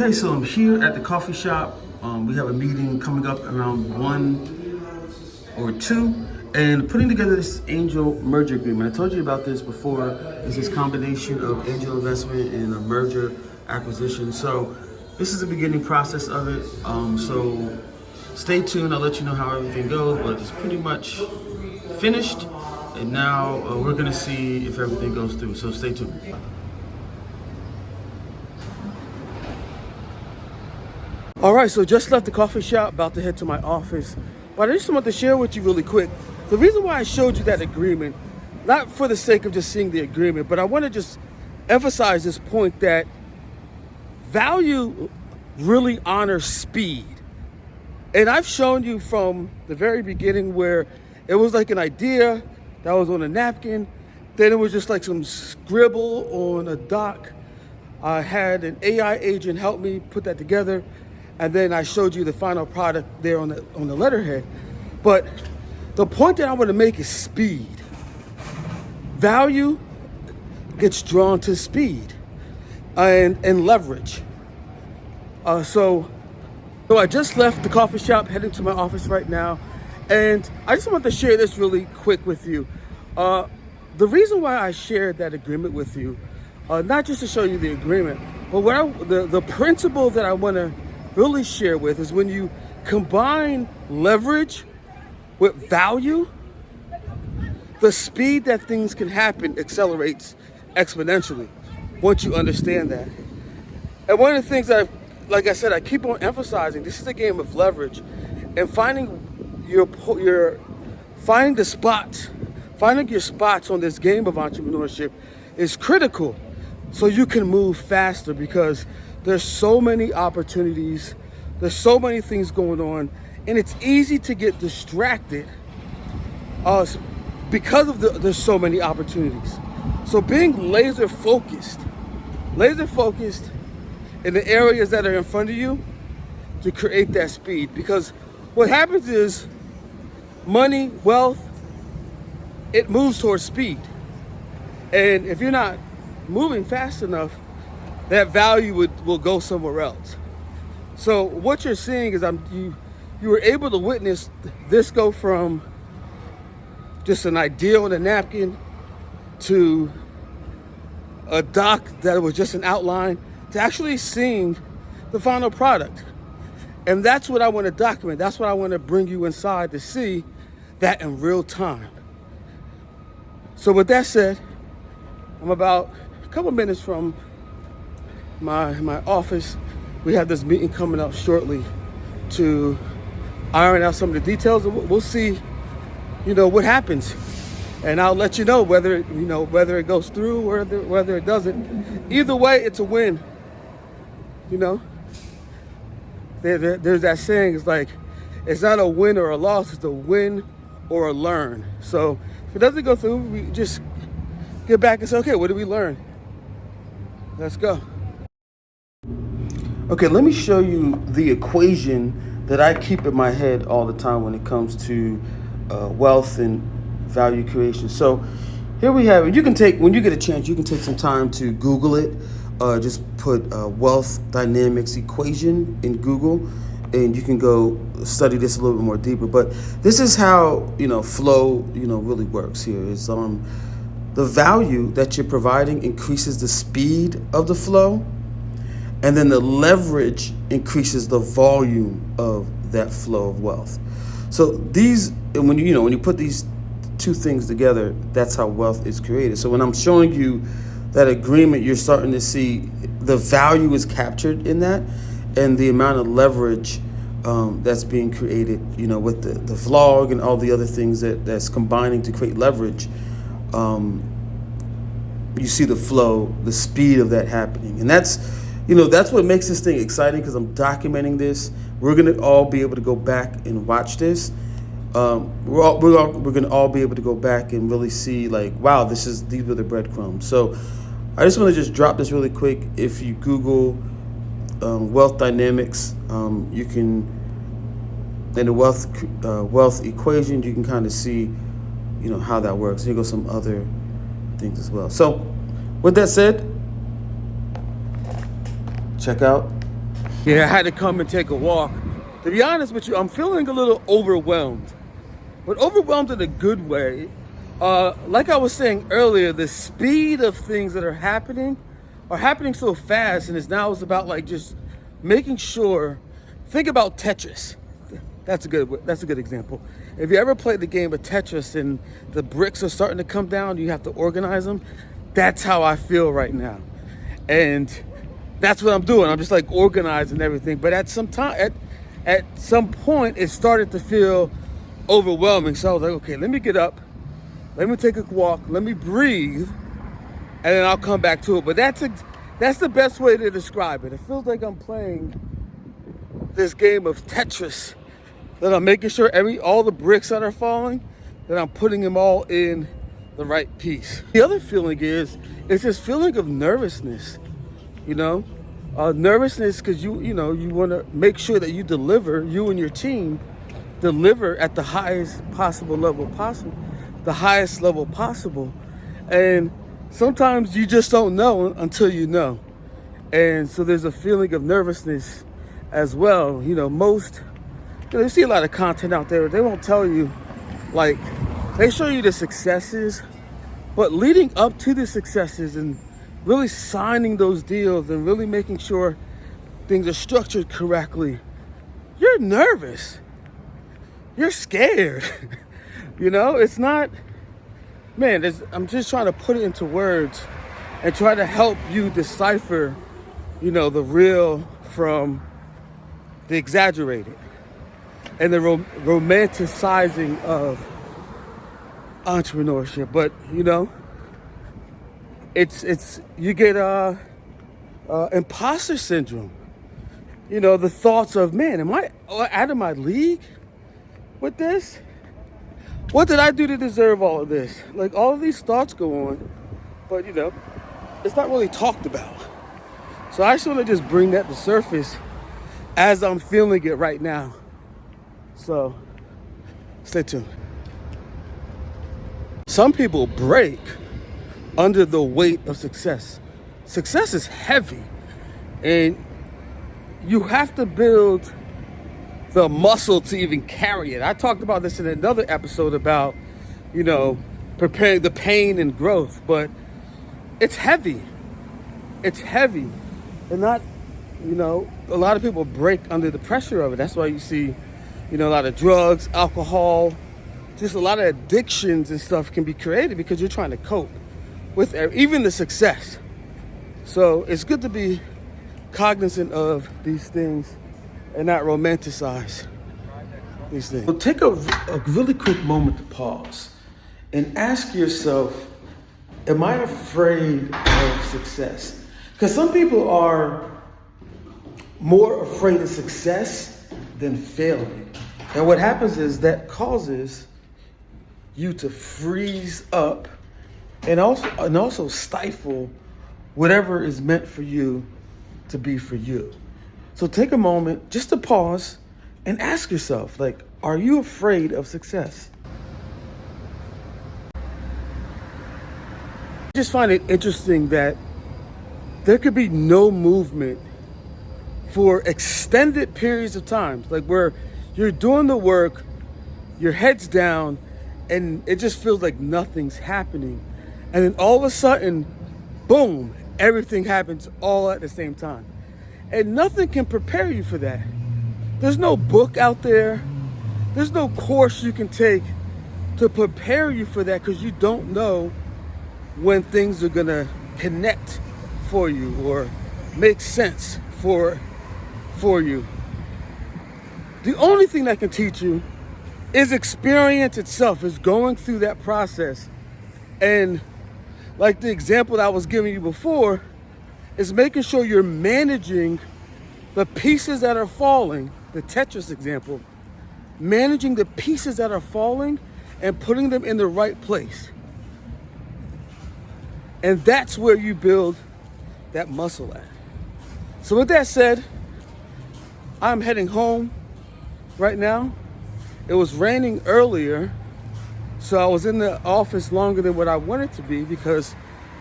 Okay, so I'm here at the coffee shop. We have a meeting coming up around 1 or 2 and putting together this angel merger agreement. I told you about this before. It's this combination of angel investment and a merger acquisition. So this is the beginning process of it. So stay tuned. I'll let you know how everything goes, but it's pretty much finished. And now we're gonna see if everything goes through. So stay tuned. All right, so just left the coffee shop, about to head to my office. But I just want to share with you really quick. The reason why I showed you that agreement, not for the sake of just seeing the agreement, but I want to just emphasize this point that value really honors speed. And I've shown you from the very beginning where it was like an idea that was on a napkin. Then it was just like some scribble on a doc. I had an AI agent help me put that together. And then I showed you the final product there on the letterhead. But the point that I want to make is speed. Value gets drawn to speed and leverage. So I just left the coffee shop, heading to my office right now. And I just want to share this really quick with you. The reason why I shared that agreement with you, not just to show you the agreement, but the principle that I want to really share with is when you combine leverage with value, the speed that things can happen accelerates exponentially once you understand that. And one of the things that, like I said, I keep on emphasizing, this is a game of leverage, and finding your spots on this game of entrepreneurship is critical so you can move faster, because there's so many opportunities, there's so many things going on, and it's easy to get distracted because of there's so many opportunities. So being laser focused in the areas that are in front of you to create that speed. Because what happens is money, wealth, it moves towards speed. And if you're not moving fast enough, that value will go somewhere else. So what you're seeing is you were able to witness this go from just an idea on a napkin to a doc that was just an outline to actually seeing the final product. And that's what I want to document. That's what I want to bring you inside to see that in real time. So with that said, I'm about a couple minutes from my office. We have this meeting coming up shortly to iron out some of the details, and we'll see, what happens. And I'll let you know whether it goes through or whether it doesn't. Either way, it's a win. There's that saying, it's like, it's not a win or a loss, it's a win or a learn. So if it doesn't go through, we just get back and say, okay, what did we learn? Let's go. Okay, let me show you the equation that I keep in my head all the time when it comes to wealth and value creation. So here we have it. When you get a chance, you can take some time to Google it. Just put wealth dynamics equation in Google, and you can go study this a little bit more deeper. But this is how flow really works. Here is the value that you're providing increases the speed of the flow. And then the leverage increases the volume of that flow of wealth. So when you put these two things together, that's how wealth is created. So when I'm showing you that agreement, you're starting to see the value is captured in that, and the amount of leverage that's being created, with the vlog and all the other things that's combining to create leverage. You see the flow, the speed of that happening, and that's what makes this thing exciting, because I'm documenting this. We're gonna all be able to go back and watch this. We're gonna all be able to go back and really see, like, wow, these were the breadcrumbs. So I just want to just drop this really quick. If you Google wealth dynamics, you can, in the wealth equation, you can kind of see, how that works. Here goes some other things as well. So with that said, check out Yeah, I had to come and take a walk. To be honest with you, I'm feeling a little overwhelmed, but overwhelmed in a good way. Like I was saying earlier, the speed of things that are happening so fast, and it's about like just making sure. Think about Tetris. That's a good example. If you ever played the game of Tetris and the bricks are starting to come down, you have to organize them. That's how I feel right now, and that's what I'm doing. I'm just like organizing everything. But at some point, it started to feel overwhelming. So I was like, okay, let me get up, let me take a walk, let me breathe, and then I'll come back to it. But that's the best way to describe it. It feels like I'm playing this game of Tetris, that I'm making sure all the bricks that are falling, that I'm putting them all in the right piece. The other feeling is this feeling of nervousness, nervousness because you want to make sure that you and your team deliver at the highest level possible. And sometimes you just don't know until you know. And so there's a feeling of nervousness as well. You see a lot of content out there. They won't tell you, like, they show you the successes, but leading up to the successes and really signing those deals and really making sure things are structured correctly, you're nervous. You're scared. It's not, man, I'm just trying to put it into words and try to help you decipher, the real from the exaggerated and the romanticizing of entrepreneurship. But it's you get imposter syndrome. The thoughts of, man, am I out of my league with this? What did I do to deserve all of this? Like, all of these thoughts go on, but it's not really talked about. So I just want to just bring that to surface as I'm feeling it right now. So stay tuned. Some people break under the weight of success. Success is heavy, and you have to build the muscle to even carry it. I talked about this in another episode about, preparing the pain and growth, but it's heavy. It's heavy. And not, a lot of people break under the pressure of it. That's why you see, a lot of drugs, alcohol, just a lot of addictions and stuff can be created because you're trying to cope with even the success. So it's good to be cognizant of these things and not romanticize these things. So take a really quick moment to pause and ask yourself, am I afraid of success? Because some people are more afraid of success than failure. And what happens is that causes you to freeze up and also stifle whatever is meant for you to be for you. So take a moment just to pause and ask yourself, like, are you afraid of success? I just find it interesting that there could be no movement for extended periods of time, like where you're doing the work, your head's down, and it just feels like nothing's happening. And then all of a sudden, boom, everything happens all at the same time. And nothing can prepare you for that. There's no book out there. There's no course you can take to prepare you for that, because you don't know when things are gonna connect for you or make sense for you. The only thing that can teach you is experience itself, is going through that process. And like the example that I was giving you before, is making sure you're managing the pieces that are falling, the Tetris example, managing the pieces that are falling and putting them in the right place. And that's where you build that muscle at. So with that said, I'm heading home right now. It was raining earlier, so I was in the office longer than what I wanted to be because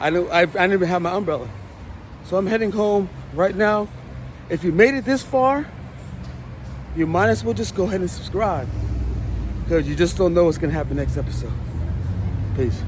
I didn't even have my umbrella. So I'm heading home right now, If you made it this far, you might as well just go ahead and subscribe, because you just don't know what's gonna happen next episode. Peace.